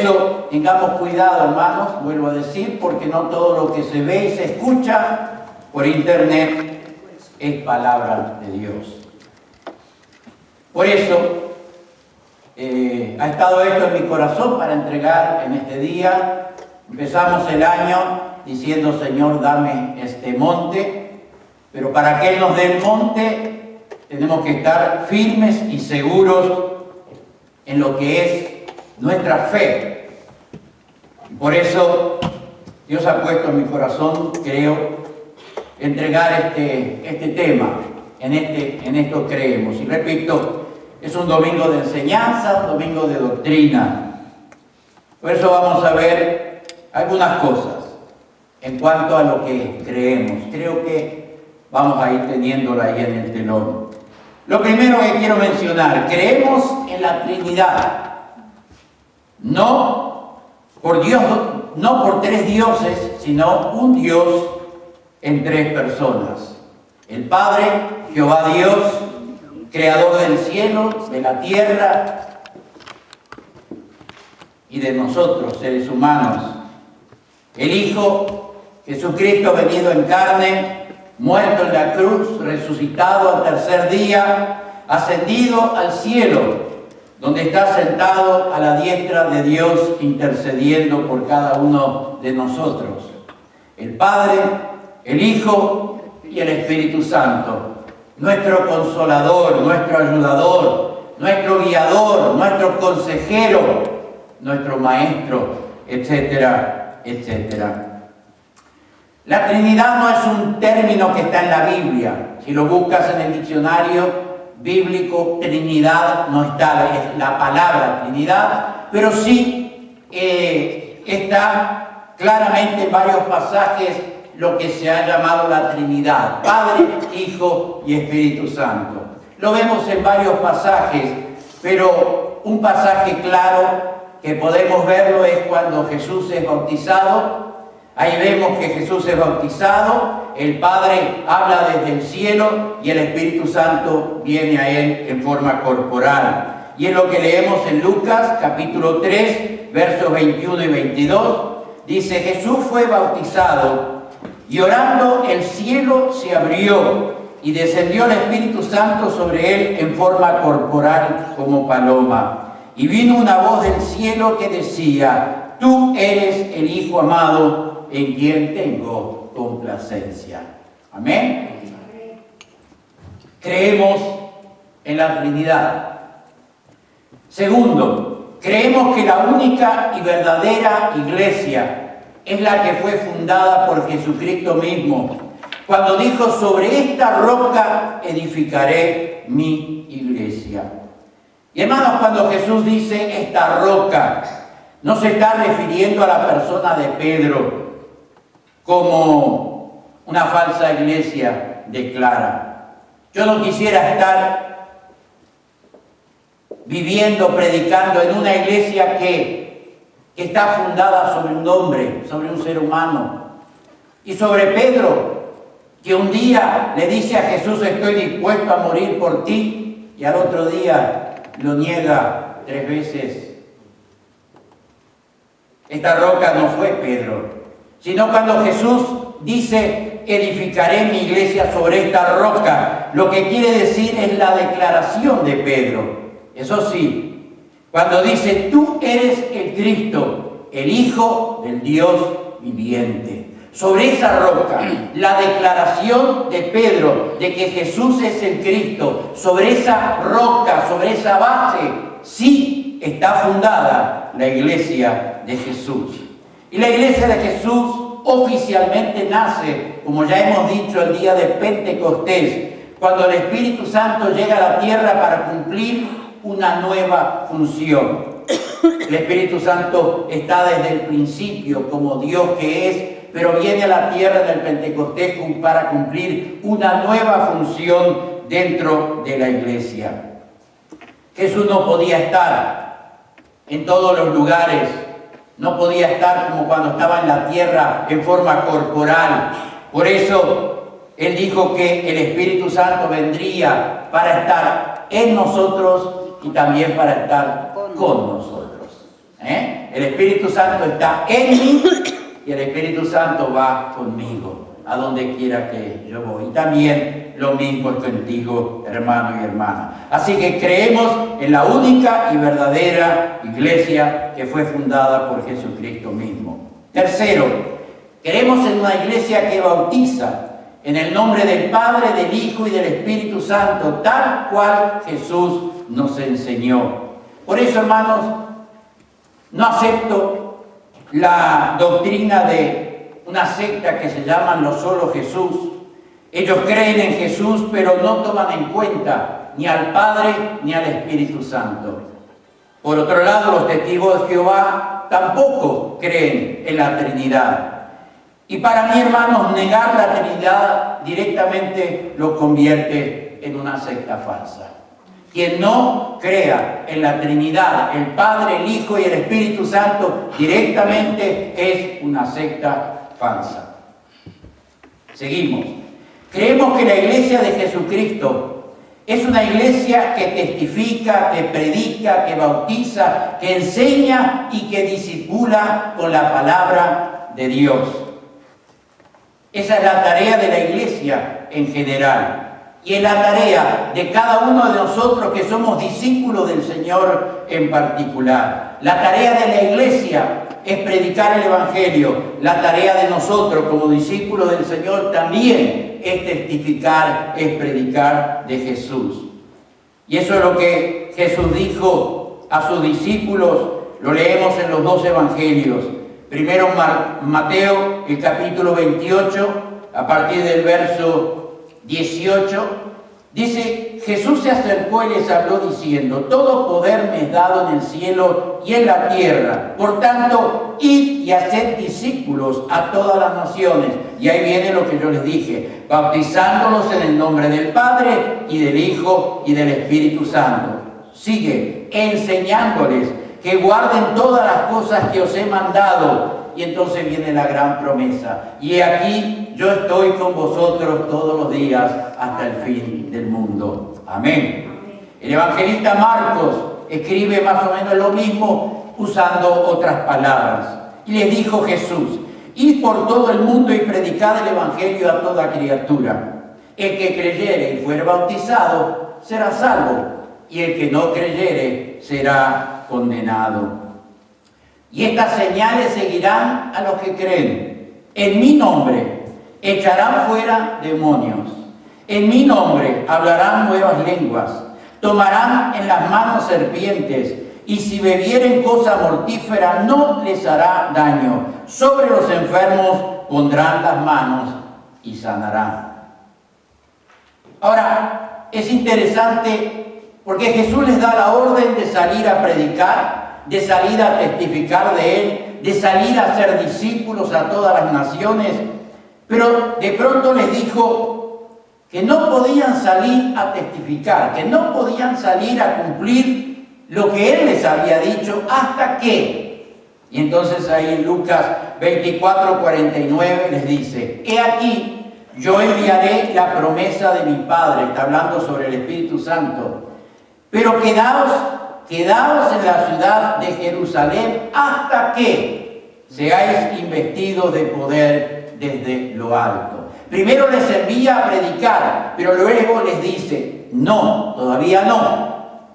eso tengamos cuidado, hermanos, vuelvo a decir, porque no todo lo que se ve y se escucha por internet es palabra de Dios. Por eso ha estado esto en mi corazón para entregar en este día. Empezamos el año diciendo: Señor, dame este monte, pero para que Él nos dé el monte tenemos que estar firmes y seguros en lo que es nuestra fe. Por eso Dios ha puesto en mi corazón, creo, entregar este tema. En esto creemos. Y repito, es un domingo de enseñanza, un domingo de doctrina. Por eso vamos a ver algunas cosas en cuanto a lo que creemos. Creo que vamos a ir teniéndola ahí en el telón. Lo primero que quiero mencionar: creemos en la Trinidad. No por Dios, no por tres dioses, sino un Dios en tres personas. El Padre, Jehová Dios, creador del cielo, de la tierra y de nosotros, seres humanos. El Hijo, Jesucristo venido en carne, muerto en la cruz, resucitado al tercer día, ascendido al cielo, donde está sentado a la diestra de Dios, intercediendo por cada uno de nosotros. El Padre, el Hijo y el Espíritu Santo, nuestro consolador, nuestro ayudador, nuestro guiador, nuestro consejero, nuestro maestro, etcétera, etcétera. La Trinidad no es un término que está en la Biblia. Si lo buscas en el diccionario bíblico, Trinidad no está, es la palabra Trinidad, pero sí está claramente en varios pasajes lo que se ha llamado la Trinidad: Padre, Hijo y Espíritu Santo. Lo vemos en varios pasajes, pero un pasaje claro que podemos verlo es cuando Jesús es bautizado. Ahí vemos que Jesús es bautizado, el Padre habla desde el cielo y el Espíritu Santo viene a Él en forma corporal. Y es lo que leemos en Lucas capítulo 3, versos 21 y 22. Dice: Jesús fue bautizado y orando el cielo se abrió y descendió el Espíritu Santo sobre Él en forma corporal como paloma. Y vino una voz del cielo que decía: Tú eres el Hijo amado, en quien tengo complacencia. Amén. Creemos en la Trinidad. Segundo, creemos que la única y verdadera iglesia es la que fue fundada por Jesucristo mismo, cuando dijo: sobre esta roca edificaré mi iglesia. Y hermanos, cuando Jesús dice esta roca, no se está refiriendo a la persona de Pedro como una falsa iglesia declara. Yo no quisiera estar viviendo, predicando en una iglesia que está fundada sobre un hombre, sobre un ser humano. Y sobre Pedro, que un día le dice a Jesús: estoy dispuesto a morir por ti, y al otro día lo niega 3 veces. Esta roca no fue Pedro, sino cuando Jesús dice: edificaré mi iglesia sobre esta roca, lo que quiere decir es la declaración de Pedro. Eso sí, cuando dice: tú eres el Cristo, el Hijo del Dios viviente. Sobre esa roca, la declaración de Pedro de que Jesús es el Cristo, sobre esa roca, sobre esa base, sí está fundada la iglesia de Jesús. Y la iglesia de Jesús oficialmente nace, como ya hemos dicho, el día de Pentecostés, cuando el Espíritu Santo llega a la tierra para cumplir una nueva función. El Espíritu Santo está desde el principio como Dios que es, pero viene a la tierra del Pentecostés para cumplir una nueva función dentro de la iglesia. Jesús no podía estar en todos los lugares, no podía estar como cuando estaba en la tierra en forma corporal. Por eso Él dijo que el Espíritu Santo vendría para estar en nosotros y también para estar con nosotros. El Espíritu Santo está en mí y el Espíritu Santo va conmigo a donde quiera que yo voy. Y también lo mismo es contigo, hermano y hermana. Así que creemos en la única y verdadera iglesia que fue fundada por Jesucristo mismo. Tercero, creemos en una iglesia que bautiza en el nombre del Padre, del Hijo y del Espíritu Santo, tal cual Jesús nos enseñó. Por eso, hermanos, no acepto la doctrina de una secta que se llama Lo Solo Jesús. Ellos creen en Jesús, pero no toman en cuenta ni al Padre ni al Espíritu Santo. Por otro lado, los testigos de Jehová tampoco creen en la Trinidad. Y para mí, hermanos, negar la Trinidad directamente lo convierte en una secta falsa. Quien no crea en la Trinidad, el Padre, el Hijo y el Espíritu Santo, directamente es una secta falsa. Seguimos. Creemos que la iglesia de Jesucristo es una iglesia que testifica, que predica, que bautiza, que enseña y que discipula con la palabra de Dios. Esa es la tarea de la iglesia en general. Y es la tarea de cada uno de nosotros que somos discípulos del Señor en particular. La tarea de la iglesia es predicar el Evangelio. La tarea de nosotros como discípulos del Señor también es testificar, es predicar de Jesús. Y eso es lo que Jesús dijo a sus discípulos. Lo leemos en los dos Evangelios. Primero Mateo, el capítulo 28, a partir del verso 18, dice: Jesús se acercó y les habló diciendo: todo poder me es dado en el cielo y en la tierra. Por tanto, id y haced discípulos a todas las naciones. Y ahí viene lo que yo les dije: bautizándolos en el nombre del Padre y del Hijo y del Espíritu Santo. Sigue enseñándoles que guarden todas las cosas que os he mandado. Y entonces viene la gran promesa: y aquí yo estoy con vosotros todos los días hasta el fin del mundo. Amén. El evangelista Marcos escribe más o menos lo mismo usando otras palabras. Y les dijo Jesús: id por todo el mundo y predicad el evangelio a toda criatura. El que creyere y fuere bautizado será salvo, y el que no creyere será condenado. Y estas señales seguirán a los que creen. En mi nombre echarán fuera demonios. En mi nombre hablarán nuevas lenguas. Tomarán en las manos serpientes. Y si bebieren cosa mortífera no les hará daño. Sobre los enfermos pondrán las manos y sanarán. Ahora, es interesante porque Jesús les da la orden de salir a predicar, de salir a testificar de Él, de salir a ser discípulos a todas las naciones, pero de pronto les dijo que no podían salir a testificar, que no podían salir a cumplir lo que Él les había dicho hasta que. Y entonces ahí en Lucas 24:49 les dice: he aquí, yo enviaré la promesa de mi Padre. Está hablando sobre el Espíritu Santo. Pero quedaos en la ciudad de Jerusalén hasta que seáis investidos de poder desde lo alto. Primero les envía a predicar, pero luego les dice: no, todavía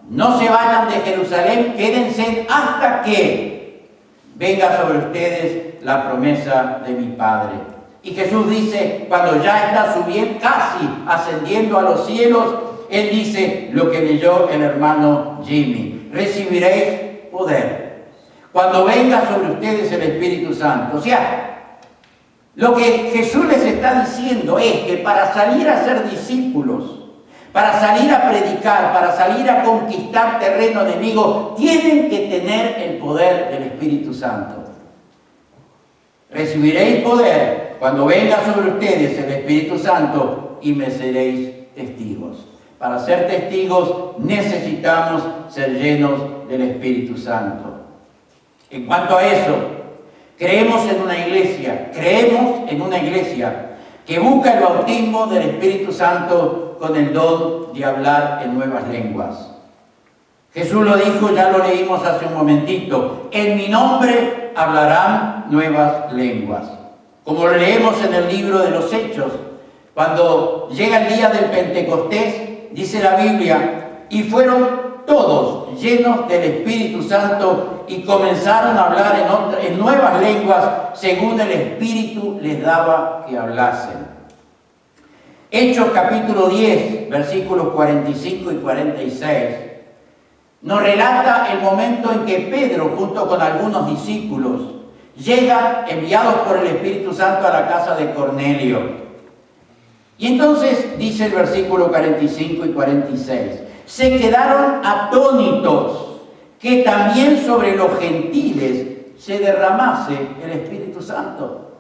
no se vayan de Jerusalén, quédense hasta que venga sobre ustedes la promesa de mi Padre. Y Jesús dice, cuando ya está subiendo, casi ascendiendo a los cielos, Él dice lo que leyó el hermano Jimmy: recibiréis poder cuando venga sobre ustedes el Espíritu Santo. O sea, lo que Jesús les está diciendo es que para salir a ser discípulos, para salir a predicar, para salir a conquistar terreno enemigo, tienen que tener el poder del Espíritu Santo. Recibiréis poder cuando venga sobre ustedes el Espíritu Santo y me seréis testigos. Para ser testigos necesitamos ser llenos del Espíritu Santo. En cuanto a eso, creemos en una iglesia que busca el bautismo del Espíritu Santo con el don de hablar en nuevas lenguas. Jesús lo dijo, ya lo leímos hace un momentito, en mi nombre hablarán nuevas lenguas. Como lo leemos en el libro de los Hechos, cuando llega el día del Pentecostés, dice la Biblia, y fueron todos llenos del Espíritu Santo y comenzaron a hablar en nuevas lenguas según el Espíritu les daba que hablasen. Hechos capítulo 10, versículos 45 y 46, nos relata el momento en que Pedro, junto con algunos discípulos, llegan enviados por el Espíritu Santo a la casa de Cornelio. Y entonces, dice el versículo 45 y 46, se quedaron atónitos que también sobre los gentiles se derramase el Espíritu Santo.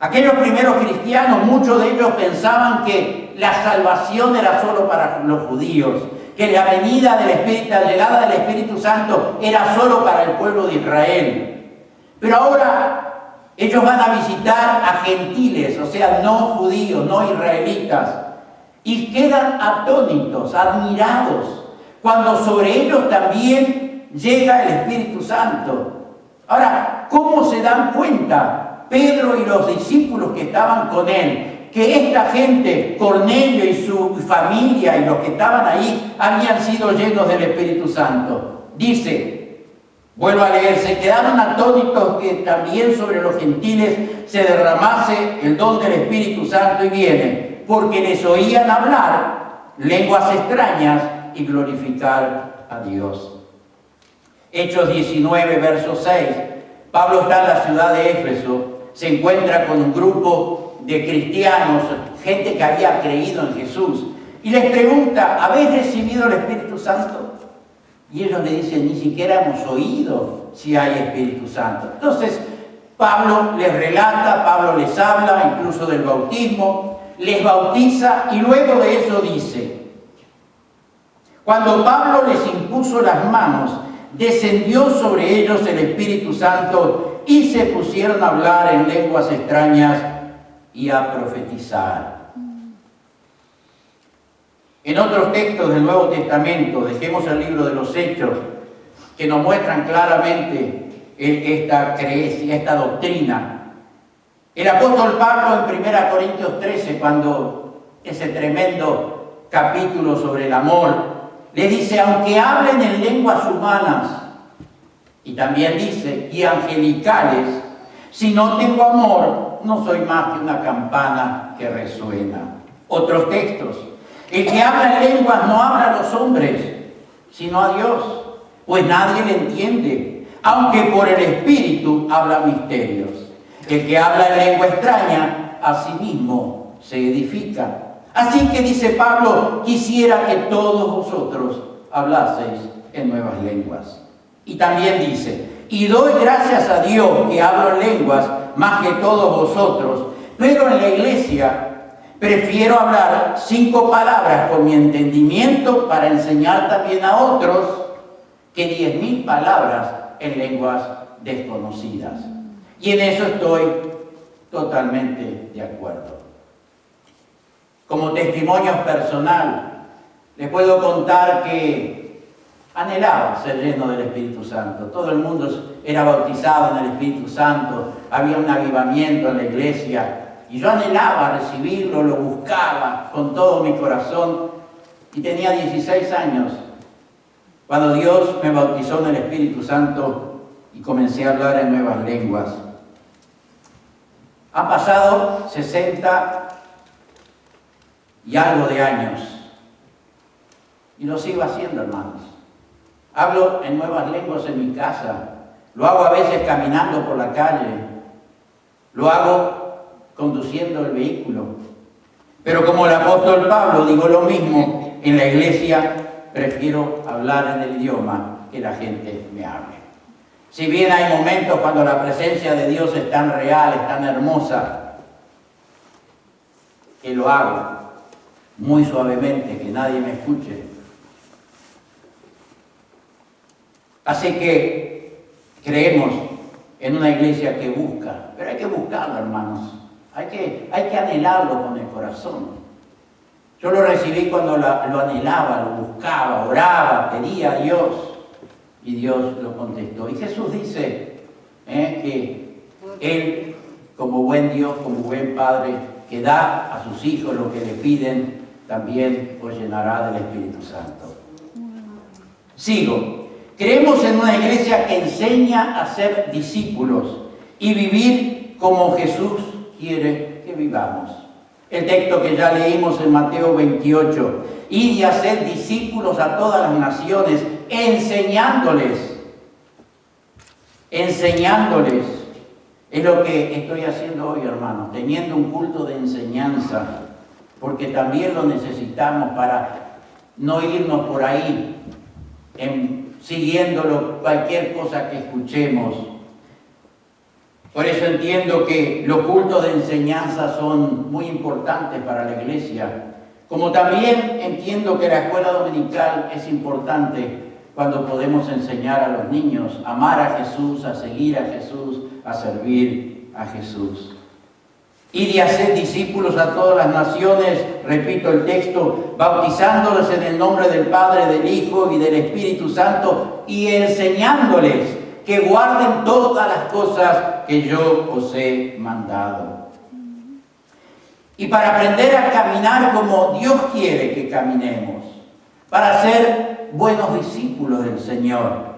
Aquellos primeros cristianos, muchos de ellos pensaban que la salvación era solo para los judíos, que la venida del Espíritu, la llegada del Espíritu Santo era solo para el pueblo de Israel. Pero ahora ellos van a visitar a gentiles, o sea, no judíos, no israelitas, y quedan atónitos, admirados, cuando sobre ellos también llega el Espíritu Santo. Ahora, ¿cómo se dan cuenta Pedro y los discípulos que estaban con él, que esta gente, Cornelio y su familia y los que estaban ahí, habían sido llenos del Espíritu Santo? Dice, vuelvo a leer, se quedaron atónitos que también sobre los gentiles se derramase el don del Espíritu Santo, y viene, porque les oían hablar lenguas extrañas y glorificar a Dios. Hechos 19, verso 6. Pablo está en la ciudad de Éfeso, se encuentra con un grupo de cristianos, gente que había creído en Jesús, y les pregunta, ¿habéis recibido el Espíritu Santo? Y ellos le dicen, ni siquiera hemos oído si hay Espíritu Santo. Entonces, Pablo les relata, Pablo les habla incluso del bautismo, les bautiza, y luego de eso dice, cuando Pablo les impuso las manos, descendió sobre ellos el Espíritu Santo y se pusieron a hablar en lenguas extrañas y a profetizar. En otros textos del Nuevo Testamento, dejemos el libro de los Hechos, que nos muestran claramente esta creencia, esta doctrina. El apóstol Pablo en 1 Corintios 13, cuando ese tremendo capítulo sobre el amor, le dice, aunque hablen en lenguas humanas, y también dice, y angelicales, si no tengo amor, no soy más que una campana que resuena. Otros textos, el que habla en lenguas no habla a los hombres, sino a Dios, pues nadie le entiende, aunque por el Espíritu habla misterios. El que habla en lengua extraña, a sí mismo se edifica. Así que dice Pablo, quisiera que todos vosotros hablaseis en nuevas lenguas. Y también dice, y doy gracias a Dios que hablo en lenguas más que todos vosotros, pero en la iglesia prefiero hablar 5 palabras con mi entendimiento para enseñar también a otros que 10.000 palabras en lenguas desconocidas. Y en eso estoy totalmente de acuerdo. Como testimonio personal, les puedo contar que anhelaba ser lleno del Espíritu Santo. Todo el mundo era bautizado en el Espíritu Santo, había un avivamiento en la iglesia, y yo anhelaba recibirlo, lo buscaba con todo mi corazón, y tenía 16 años cuando Dios me bautizó en el Espíritu Santo y comencé a hablar en nuevas lenguas. Han pasado 60 y algo de años, y lo sigo haciendo, hermanos. Hablo en nuevas lenguas en mi casa, lo hago a veces caminando por la calle, lo hago conduciendo el vehículo. Pero como el apóstol Pablo, digo lo mismo, en la iglesia prefiero hablar en el idioma que la gente me hable. Si bien hay momentos cuando la presencia de Dios es tan real, es tan hermosa, que lo hago muy suavemente, que nadie me escuche. Así que creemos en una iglesia que busca, pero hay que buscarlo, hermanos. Hay que anhelarlo con el corazón. Yo lo recibí cuando lo anhelaba, lo buscaba, oraba, pedía a Dios y Dios lo contestó. Y Jesús dice que Él, como buen Dios, como buen Padre, que da a sus hijos lo que le piden, también os llenará del Espíritu Santo. Sigo. Creemos en una iglesia que enseña a ser discípulos y vivir como Jesús quiere que vivamos. El texto que ya leímos en Mateo 28. Ir y hacer discípulos a todas las naciones, enseñándoles. Es lo que estoy haciendo hoy, hermanos, teniendo un culto de enseñanza, porque también lo necesitamos para no irnos por ahí siguiéndolo cualquier cosa que escuchemos. Por eso entiendo que los cultos de enseñanza son muy importantes para la iglesia, como también entiendo que la escuela dominical es importante cuando podemos enseñar a los niños a amar a Jesús, a seguir a Jesús, a servir a Jesús. Y de hacer discípulos a todas las naciones, repito el texto, bautizándolos en el nombre del Padre, del Hijo y del Espíritu Santo y enseñándoles que guarden todas las cosas que yo os he mandado. Y para aprender a caminar como Dios quiere que caminemos, para ser buenos discípulos del Señor,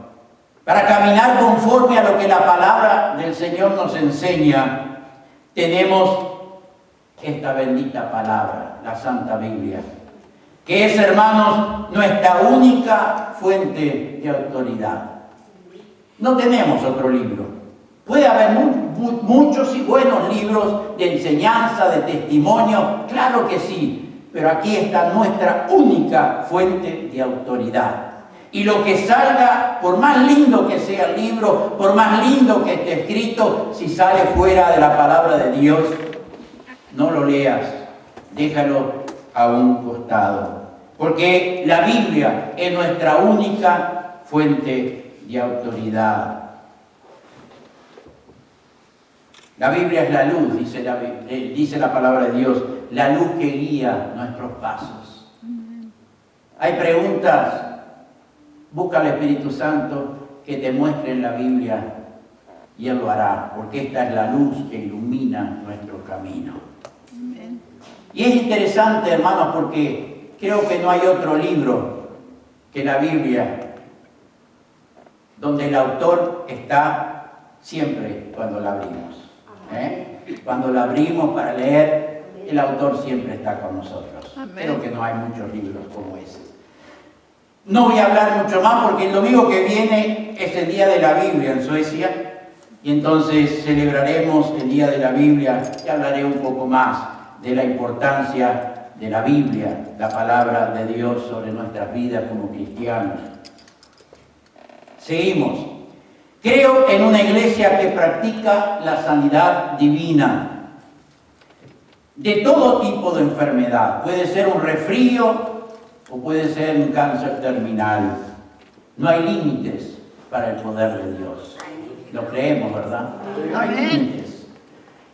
para caminar conforme a lo que la palabra del Señor nos enseña, tenemos esta bendita palabra, la Santa Biblia, que es, hermanos, nuestra única fuente de autoridad. No tenemos otro libro. Puede haber muchos y buenos libros de enseñanza, de testimonio, claro que sí, pero aquí está nuestra única fuente de autoridad. Y lo que salga, por más lindo que sea el libro, por más lindo que esté escrito, si sale fuera de la palabra de Dios, no lo leas, déjalo a un costado. Porque la Biblia es nuestra única fuente de autoridad. La Biblia es la luz, dice la palabra de Dios, la luz que guía nuestros pasos. Hay preguntas, busca al Espíritu Santo que te muestre en la Biblia y Él lo hará, porque esta es la luz que ilumina nuestro camino. Y es interesante, hermanos, porque creo que no hay otro libro que la Biblia donde el autor está siempre cuando la abrimos. Cuando la abrimos para leer, el autor siempre está con nosotros. Amén. Creo que no hay muchos libros como ese. No voy a hablar mucho más porque el domingo que viene es el Día de la Biblia en Suecia y entonces celebraremos el Día de la Biblia y hablaré un poco más de la importancia de la Biblia, la palabra de Dios sobre nuestras vidas como cristianos. Seguimos. Creo en una iglesia que practica la sanidad divina de todo tipo de enfermedad. Puede ser un resfrío o puede ser un cáncer terminal. No hay límites para el poder de Dios. Lo creemos, ¿verdad? No hay límites.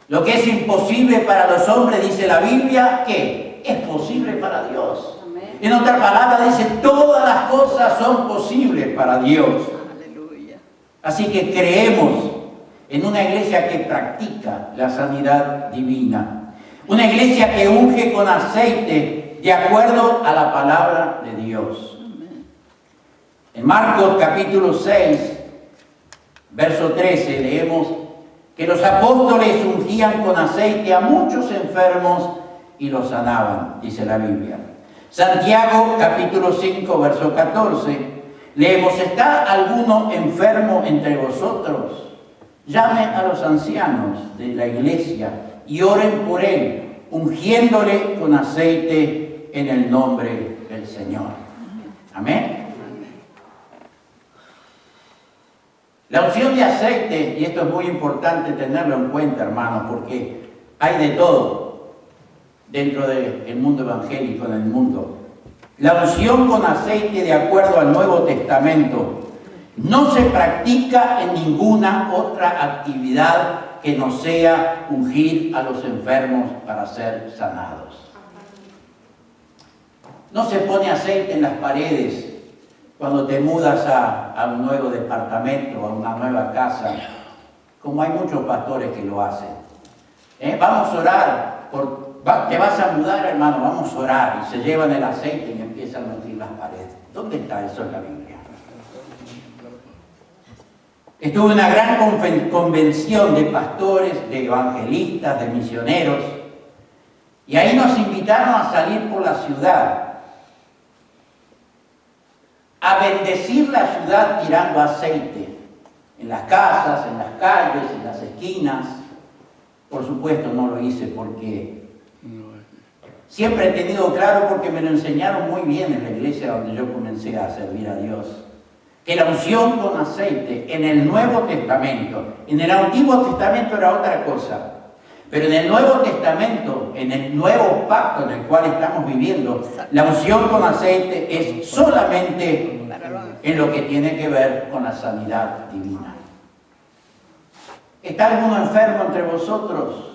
Lo que es imposible para los hombres, dice la Biblia, ¿qué? Es posible para Dios. Amén. En otra palabra dice, todas las cosas son posibles para Dios. Aleluya. Así que creemos en una iglesia que practica la sanidad divina. Una iglesia que unge con aceite de acuerdo a la palabra de Dios. Amén. En Marcos capítulo 6, verso 13, leemos que los apóstoles ungían con aceite a muchos enfermos y los sanaban, dice la Biblia. Santiago capítulo 5, verso 14, leemos, ¿está alguno enfermo entre vosotros? Llame a los ancianos de la iglesia y oren por él, ungiéndole con aceite en el nombre del Señor. Amén. La unción de aceite, y esto es muy importante tenerlo en cuenta, hermanos, porque hay de todo dentro del mundo evangélico, en el mundo. La unción con aceite, de acuerdo al Nuevo Testamento, no se practica en ninguna otra actividad que no sea ungir a los enfermos para ser sanados. No se pone aceite en las paredes cuando te mudas a un nuevo departamento, a una nueva casa, como hay muchos pastores que lo hacen. Vamos a orar, te vas a mudar, hermano, vamos a orar, y se llevan el aceite y empiezan a nutrir las paredes. ¿Dónde está eso en la Biblia? Estuve en una gran convención de pastores, de evangelistas, de misioneros, y ahí nos invitaron a salir por la ciudad, a bendecir la ciudad tirando aceite en las casas, en las calles, en las esquinas. Por supuesto no lo hice porque siempre he tenido claro, porque me lo enseñaron muy bien en la iglesia donde yo comencé a servir a Dios, que la unción con aceite en el Nuevo Testamento, en el Antiguo Testamento era otra cosa, pero en el Nuevo Testamento, en el nuevo pacto en el cual estamos viviendo, la unción con aceite es solamente en lo que tiene que ver con la sanidad divina. ¿Está alguno enfermo entre vosotros?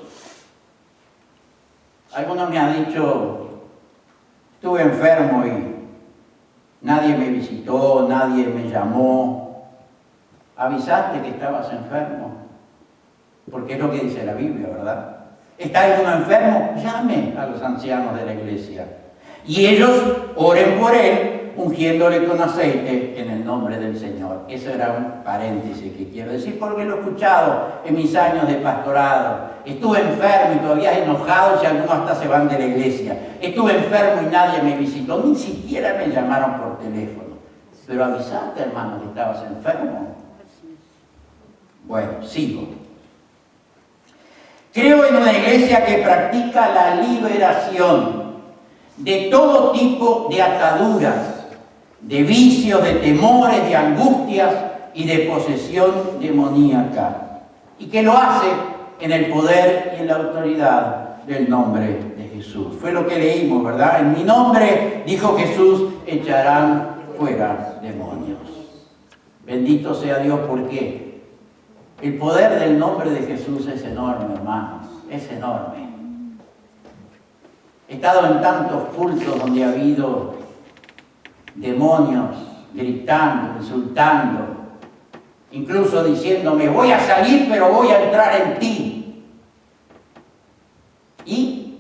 Alguno me ha dicho, estuve enfermo y nadie me visitó, nadie me llamó. ¿Avisaste que estabas enfermo? Porque es lo que dice la Biblia, ¿verdad? ¿Está alguno enfermo? Llame a los ancianos de la iglesia. Y ellos oren por él, ungiéndole con aceite en el nombre del Señor. Eso era un paréntesis que quiero decir, porque lo he escuchado en mis años de pastorado. Estuve enfermo y todavía enojado, y algunos hasta se van de la iglesia. Estuve enfermo y nadie me visitó, ni siquiera me llamaron por teléfono. Pero avisaste, hermano, que estabas enfermo. Bueno, sigo. Creo en una iglesia que practica la liberación de todo tipo de ataduras, de vicios, de temores, de angustias y de posesión demoníaca, y que lo hace en el poder y en la autoridad del nombre de Jesús. Fue lo que leímos, ¿verdad? En mi nombre, dijo Jesús, echarán fuera demonios. Bendito sea Dios, porque el poder del nombre de Jesús es enorme, hermanos, es enorme. He estado en tantos cultos donde ha habido demonios gritando, insultando, incluso diciéndome, voy a salir pero voy a entrar en ti. Y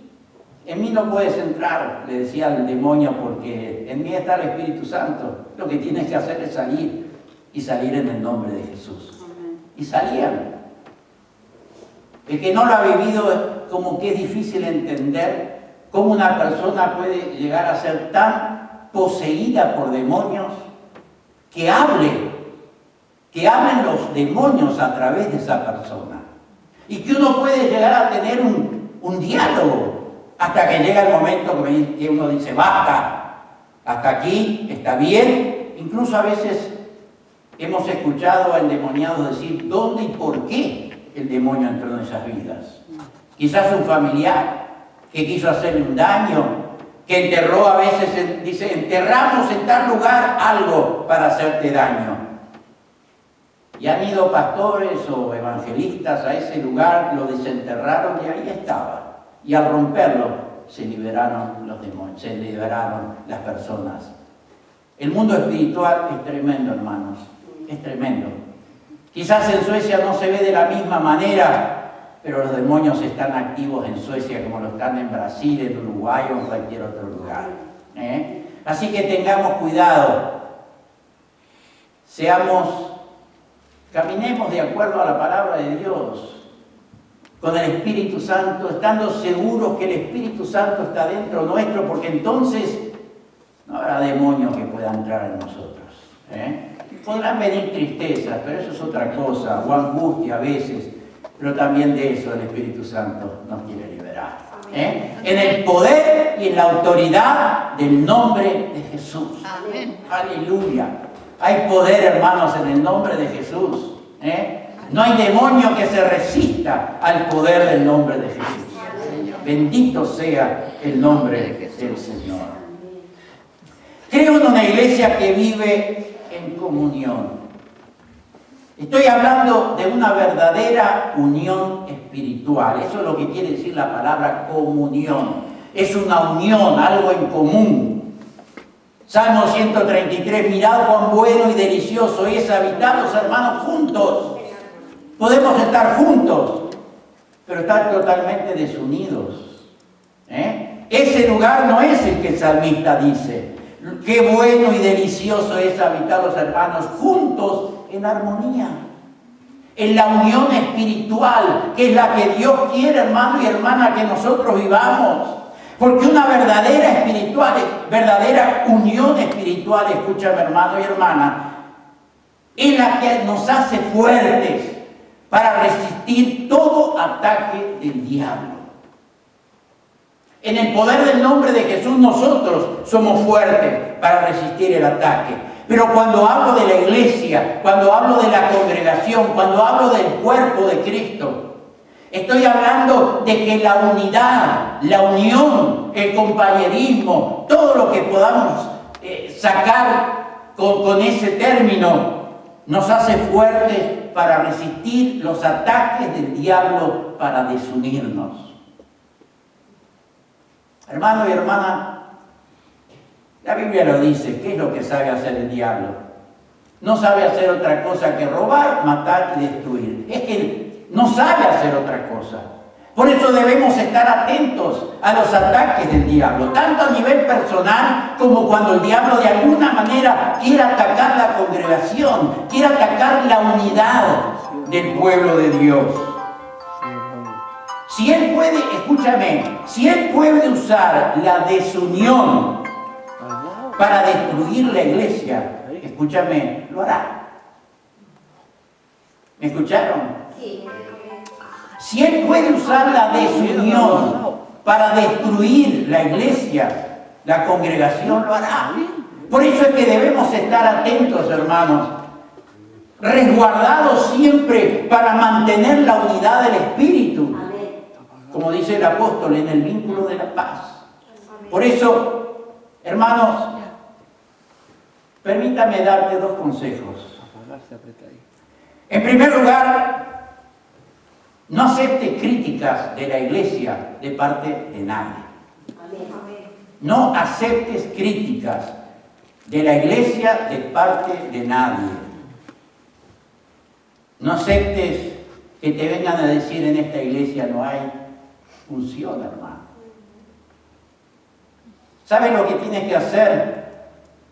en mí no puedes entrar, le decía el demonio, porque en mí está el Espíritu Santo. Lo que tienes que hacer es salir, y salir en el nombre de Jesús. Y salían. El que no lo ha vivido, como que es difícil entender cómo una persona puede llegar a ser tan poseída por demonios que hablen los demonios a través de esa persona. Y que uno puede llegar a tener un diálogo hasta que llega el momento que uno dice, basta, hasta aquí, está bien. Incluso a veces hemos escuchado a endemoniados decir dónde y por qué el demonio entró en esas vidas. Quizás un familiar que quiso hacerle un daño, que enterró a veces, dice, enterramos en tal lugar algo para hacerte daño. Y han ido pastores o evangelistas a ese lugar, lo desenterraron y ahí estaba. Y al romperlo se liberaron los demonios, se liberaron las personas. El mundo espiritual es tremendo, hermanos. Es tremendo. Quizás en Suecia no se ve de la misma manera, pero los demonios están activos en Suecia como lo están en Brasil, en Uruguay o en cualquier otro lugar. Así que tengamos cuidado. Caminemos de acuerdo a la palabra de Dios, con el Espíritu Santo, estando seguros que el Espíritu Santo está dentro nuestro, porque entonces no habrá demonios que puedan entrar en nosotros. Podrán venir tristezas, pero eso es otra cosa, o angustia a veces, pero también de eso el Espíritu Santo nos quiere liberar. En el poder y en la autoridad del nombre de Jesús. Amén. Aleluya. Hay poder, hermanos, en el nombre de Jesús. No hay demonio que se resista al poder del nombre de Jesús. Bendito sea el nombre del Señor. Creo en una iglesia que vive en comunión. Estoy hablando de una verdadera unión espiritual. Eso es lo que quiere decir la palabra comunión. Es una unión, algo en común. Salmo 133, mirad cuán bueno y delicioso es habitar los hermanos juntos. Podemos estar juntos, pero estar totalmente desunidos. Ese lugar no es el que el salmista dice. Qué bueno y delicioso es habitar los hermanos juntos en armonía, en la unión espiritual, que es la que Dios quiere, hermano y hermana, que nosotros vivamos. Porque una verdadera unión espiritual, escúchame hermano y hermana, es la que nos hace fuertes para resistir todo ataque del diablo. En el poder del nombre de Jesús nosotros somos fuertes para resistir el ataque. Pero cuando hablo de la iglesia, cuando hablo de la congregación, cuando hablo del cuerpo de Cristo, estoy hablando de que la unidad, la unión, el compañerismo, todo lo que podamos sacar con ese término, nos hace fuertes para resistir los ataques del diablo, para desunirnos. Hermano y hermana, la Biblia lo dice, ¿qué es lo que sabe hacer el diablo? No sabe hacer otra cosa que robar, matar y destruir. Es que no sabe hacer otra cosa. Por eso debemos estar atentos a los ataques del diablo, tanto a nivel personal como cuando el diablo de alguna manera quiera atacar la congregación, quiera atacar la unidad del pueblo de Dios. Si él puede, escúchame, si él puede usar la desunión para destruir la iglesia, escúchame, lo hará. ¿Me escucharon? Sí. Si él puede usar la desunión para destruir la iglesia, la congregación lo hará. Por eso es que debemos estar atentos, hermanos, resguardados siempre para mantener la unidad del Espíritu. Como dice el apóstol, en el vínculo de la paz. Por eso, hermanos, permítame darte dos consejos. En primer lugar, no aceptes críticas de la iglesia de parte de nadie. No aceptes críticas de la iglesia de parte de nadie. No aceptes que te vengan a decir en esta iglesia no hay función, hermano. ¿Sabes lo que tienes que hacer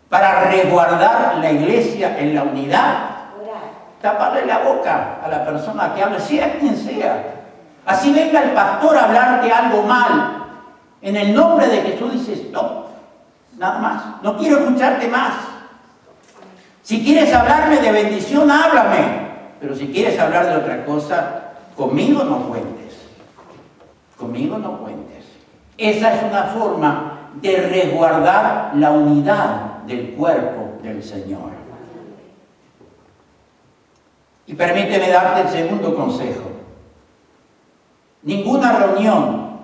para resguardar la iglesia en la unidad? Taparle la boca a la persona que habla, sea quien sea. Así venga el pastor a hablarte algo mal, en el nombre de Jesús dices, no, nada más, no quiero escucharte más. Si quieres hablarme de bendición, háblame. Pero si quieres hablar de otra cosa, conmigo no cuentes. Conmigo no cuentes. Esa es una forma de resguardar la unidad del cuerpo del Señor. Y permíteme darte el segundo consejo. Ninguna reunión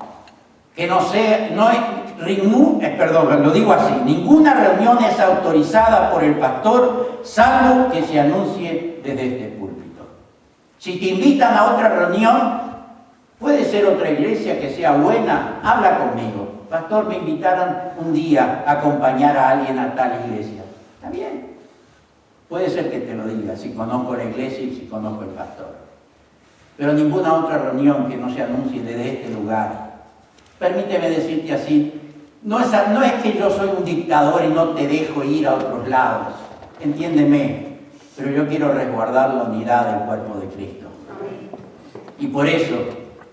que no sea, lo digo así, ninguna reunión es autorizada por el pastor, salvo que se anuncie desde este púlpito. Si te invitan a otra reunión, puede ser otra iglesia que sea buena, habla conmigo. Pastor, me invitaron un día a acompañar a alguien a tal iglesia. Está bien. Puede ser que te lo diga, si conozco la iglesia y si conozco el pastor. Pero ninguna otra reunión que no se anuncie desde este lugar. Permíteme decirte así, no es que yo soy un dictador y no te dejo ir a otros lados. Entiéndeme, pero yo quiero resguardar la unidad del cuerpo de Cristo. Y por eso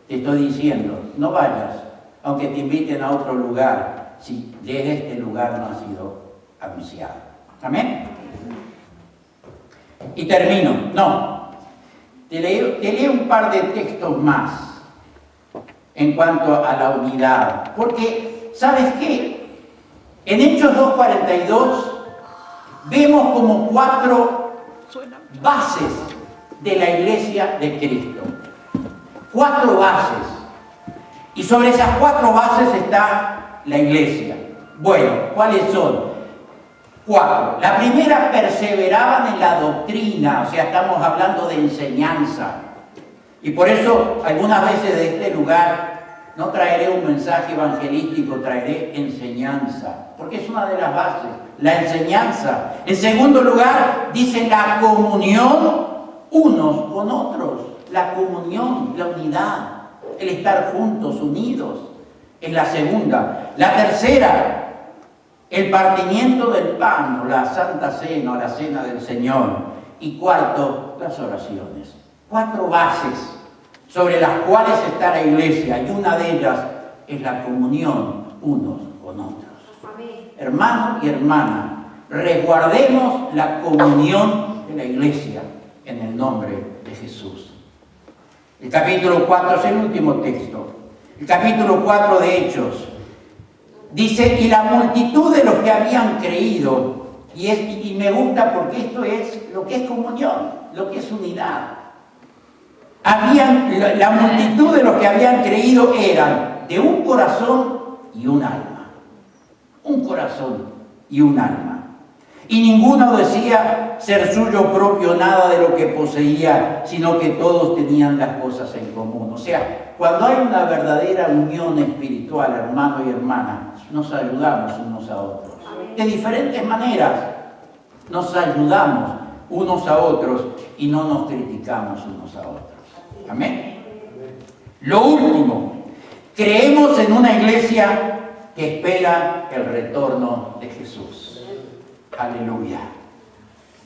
te estoy diciendo, no vayas, aunque te inviten a otro lugar, si desde este lugar no ha sido anunciado. ¿Amén? Y termino. Te leo un par de textos más en cuanto a la unidad. Porque, ¿sabes qué? En Hechos 2:42 vemos como 4 bases de la iglesia de Cristo. 4 bases. Y sobre esas 4 bases está la iglesia. Bueno, ¿cuáles son? 4. La primera, perseveraban en la doctrina, o sea, estamos hablando de enseñanza. Y por eso, algunas veces de este lugar, no traeré un mensaje evangelístico, traeré enseñanza, porque es una de las bases la enseñanza. En segundo lugar, dice la comunión unos con otros. La comunión, la unidad, el estar juntos, unidos, es la segunda. La tercera, el partimiento del pan, o la Santa Cena, o la Cena del Señor. Y cuarto, las oraciones. 4 bases sobre las cuales está la iglesia, y una de ellas es la comunión unos con otros. Amén. Hermano y hermana, resguardemos la comunión de la iglesia en el nombre de Jesús. El capítulo 4 es el último texto. El capítulo 4 de Hechos dice: y la multitud de los que habían creído, y me gusta porque esto es lo que es comunión, lo que es unidad. La multitud de los que habían creído eran de un corazón y un alma. Un corazón y un alma. Y ninguno decía ser suyo propio nada de lo que poseía, sino que todos tenían las cosas en común. O sea, cuando hay una verdadera unión espiritual, hermano y hermana, nos ayudamos unos a otros. De diferentes maneras nos ayudamos unos a otros y no nos criticamos unos a otros. Amén. Lo último, creemos en una iglesia que espera el retorno de Jesús. Aleluya.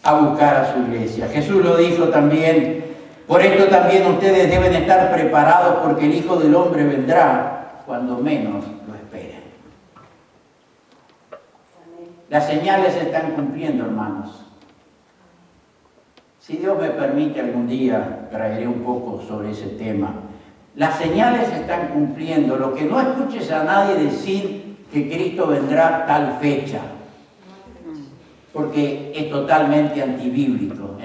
A buscar a su iglesia. Jesús lo dijo también: por esto también ustedes deben estar preparados, porque el Hijo del Hombre vendrá cuando menos lo esperen. Las señales se están cumpliendo, hermanos. Si Dios me permite, algún día traeré un poco sobre ese tema. Las señales se están cumpliendo. Lo que no escuches a nadie decir que Cristo vendrá tal fecha, porque es totalmente antibíblico.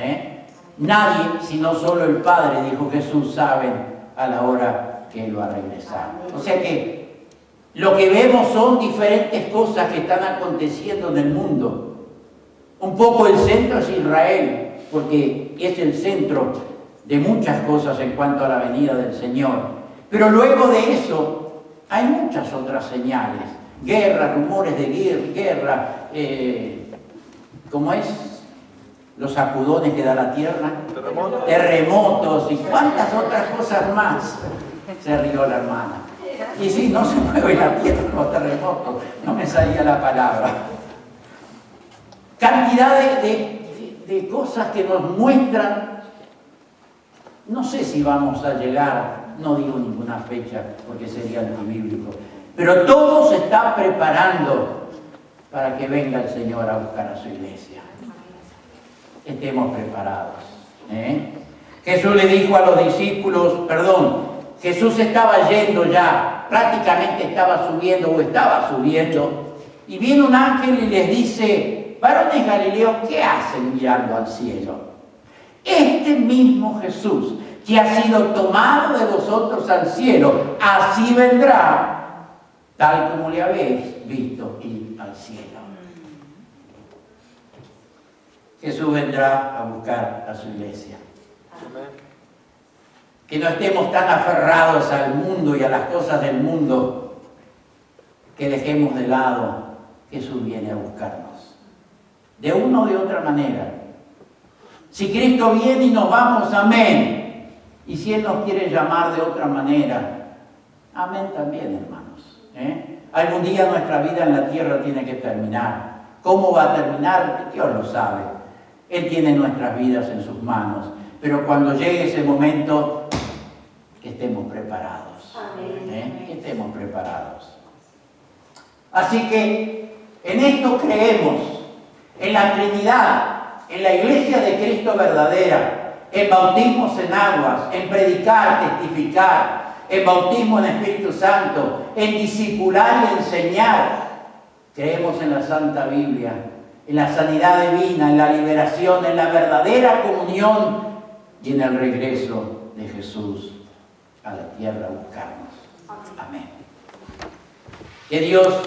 Nadie, sino solo el Padre, dijo Jesús, sabe a la hora que Él va a regresar. O sea que lo que vemos son diferentes cosas que están aconteciendo en el mundo. Un poco el centro es Israel, porque es el centro de muchas cosas en cuanto a la venida del Señor. Pero luego de eso hay muchas otras señales. Guerra, rumores de guerra, ¿cómo es? Los sacudones que da la tierra, terremotos y cuántas otras cosas más. Se rió la hermana. Y sí, no se mueve la tierra con los terremotos, no me salía la palabra. Cantidad de cosas que nos muestran. No sé si vamos a llegar, no digo ninguna fecha porque sería antibíblico, pero todo se está preparando para que venga el Señor a buscar a su iglesia. Estemos preparados. Jesús le dijo a los discípulos, Jesús estaba yendo ya, prácticamente estaba subiendo, y viene un ángel y les dice: varones Galileos, ¿qué hacen mirando al cielo? Este mismo Jesús que ha sido tomado de vosotros al cielo, así vendrá, tal como le habéis visto ir al cielo. Jesús vendrá a buscar a su iglesia. Que no estemos tan aferrados al mundo y a las cosas del mundo, que dejemos de lado. Jesús viene a buscarnos, de una o de otra manera. Si Cristo viene y nos vamos, amén. Y si Él nos quiere llamar de otra manera, amén también, hermanos. Algún día nuestra vida en la tierra tiene que terminar. ¿Cómo va a terminar? Dios lo sabe. Él tiene nuestras vidas en sus manos. Pero cuando llegue ese momento, que estemos preparados. Que estemos preparados. Así que en esto creemos, en la Trinidad, en la iglesia de Cristo verdadera, en bautismos en aguas, en predicar, testificar, en bautismo en Espíritu Santo, en discipular y enseñar. Creemos en la Santa Biblia, en la sanidad divina, en la liberación, en la verdadera comunión y en el regreso de Jesús a la tierra a buscarnos. Amén. Que Dios